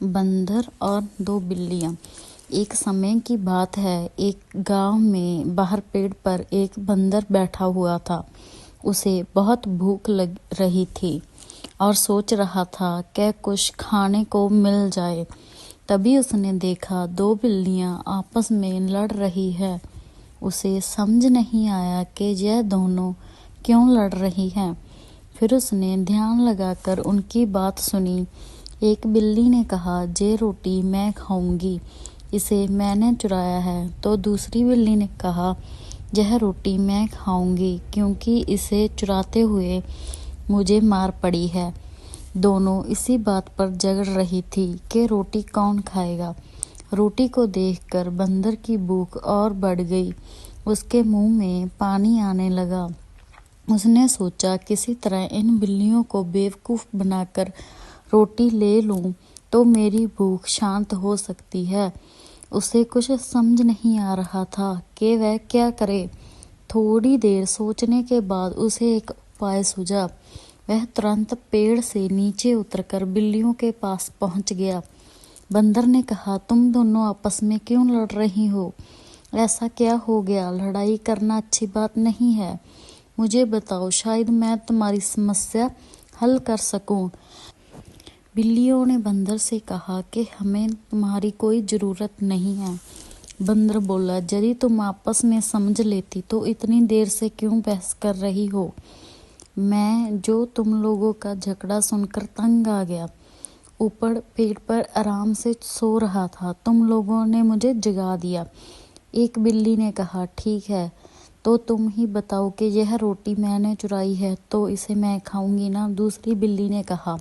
बंदर और दो बिल्लियाँ। एक समय की बात है, एक गांव में बाहर पेड़ पर एक बंदर बैठा हुआ था। उसे बहुत भूख लग रही थी और सोच रहा था कि कुछ खाने को मिल जाए। तभी उसने देखा दो बिल्लियाँ आपस में लड़ रही है। उसे समझ नहीं आया कि यह दोनों क्यों लड़ रही हैं। फिर उसने ध्यान लगाकर उनकी बात सुनी। एक बिल्ली ने कहा, ये रोटी मैं खाऊंगी, इसे मैंने चुराया है। तो दूसरी बिल्ली ने कहा, यह रोटी मैं खाऊंगी क्योंकि इसे चुराते हुए मुझे मार पड़ी है। दोनों इसी बात पर झगड़ रही थी कि रोटी कौन खाएगा। रोटी को देखकर बंदर की भूख और बढ़ गई। उसके मुंह में पानी आने लगा। उसने सोचा, किसी तरह इन बिल्लियों को बेवकूफ़ बनाकर रोटी ले लूं तो मेरी भूख शांत हो सकती है। उसे कुछ समझ नहीं आ रहा था कि वह क्या करे। थोड़ी देर सोचने के बाद उसे एक उपाय सूझा। वह तुरंत पेड़ से नीचे उतरकर बिल्लियों के पास पहुंच गया। बंदर ने कहा, तुम दोनों आपस में क्यों लड़ रही हो? ऐसा क्या हो गया? लड़ाई करना अच्छी बात नहीं है। मुझे बताओ, शायद मैं तुम्हारी समस्या हल कर सकूं। बिल्लियों ने बंदर से कहा कि हमें तुम्हारी कोई ज़रूरत नहीं है। बंदर बोला, यदि तुम आपस में समझ लेती तो इतनी देर से क्यों बहस कर रही हो? मैं जो तुम लोगों का झगड़ा सुनकर तंग आ गया। ऊपर पेड़ पर आराम से सो रहा था, तुम लोगों ने मुझे जगा दिया। एक बिल्ली ने कहा, ठीक है, तो तुम ही बताओ कि यह रोटी मैंने चुराई है तो इसे मैं खाऊंगी ना। दूसरी बिल्ली ने कहा,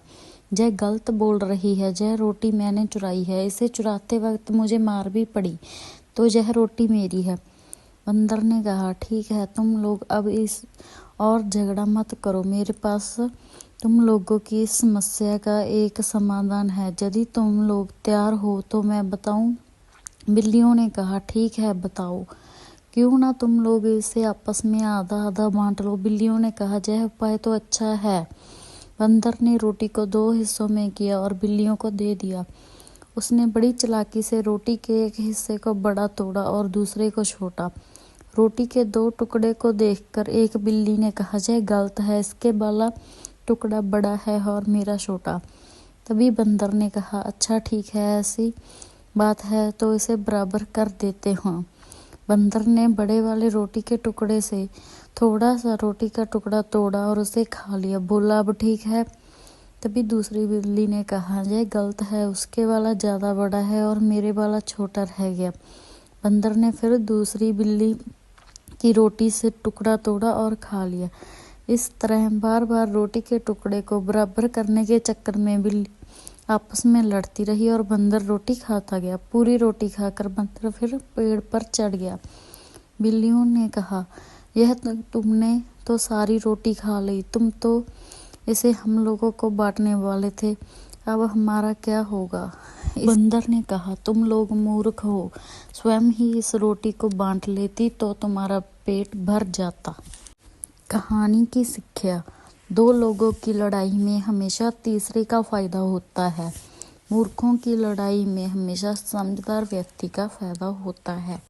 यह गलत बोल रही है, यह रोटी मैंने चुराई है, इसे चुराते वक्त मुझे मार भी पड़ी तो यह रोटी मेरी है। बंदर ने कहा, ठीक है, तुम लोग अब इस और झगड़ा मत करो। मेरे पास तुम लोगों की इस समस्या का एक समाधान है। यदि तुम लोग तैयार हो तो मैं बताऊं। बिल्लियों ने कहा, ठीक है, बताओ। क्यों ना तुम लोग इसे आपस में आधा आधा बांट लो। बिल्लियों ने कहा, यह उपाय तो अच्छा है। बंदर ने रोटी को दो हिस्सों में किया और बिल्लियों को दे दिया। उसने बड़ी चालाकी से रोटी के एक हिस्से को बड़ा तोड़ा और दूसरे को छोटा। रोटी के दो टुकड़े को देखकर एक बिल्ली ने कहा, यह गलत है, इसके वाला टुकड़ा बड़ा है और मेरा छोटा। तभी बंदर ने कहा, अच्छा ठीक है, ऐसी बात है तो इसे बराबर कर देते हैं। बंदर ने बड़े वाले रोटी के टुकड़े से थोड़ा सा रोटी का टुकड़ा तोड़ा और उसे खा लिया। बोला, अब ठीक है। तभी दूसरी बिल्ली ने कहा, यह गलत है, उसके वाला ज़्यादा बड़ा है और मेरे वाला छोटा रह गया। बंदर ने फिर दूसरी बिल्ली की रोटी से टुकड़ा तोड़ा और खा लिया। इस तरह बार बार रोटी के टुकड़े को बराबर करने के चक्कर में बिल्ली आपस में लड़ती रही और बंदर रोटी खाता गया। पूरी रोटी खाकर बंदर फिर पेड़ पर चढ़ गया। बिल्लियों ने कहा, यह तुमने तो सारी रोटी खा ली, तुम तो इसे हम लोगों को बांटने वाले थे, अब हमारा क्या होगा? बंदर ने कहा, तुम लोग मूर्ख हो, स्वयं ही इस रोटी को बांट लेती तो तुम्हारा पेट भर जाता। कहानी की शिक्षा, दो लोगों की लड़ाई में हमेशा तीसरे का फायदा होता है। मूर्खों की लड़ाई में हमेशा समझदार व्यक्ति का फायदा होता है।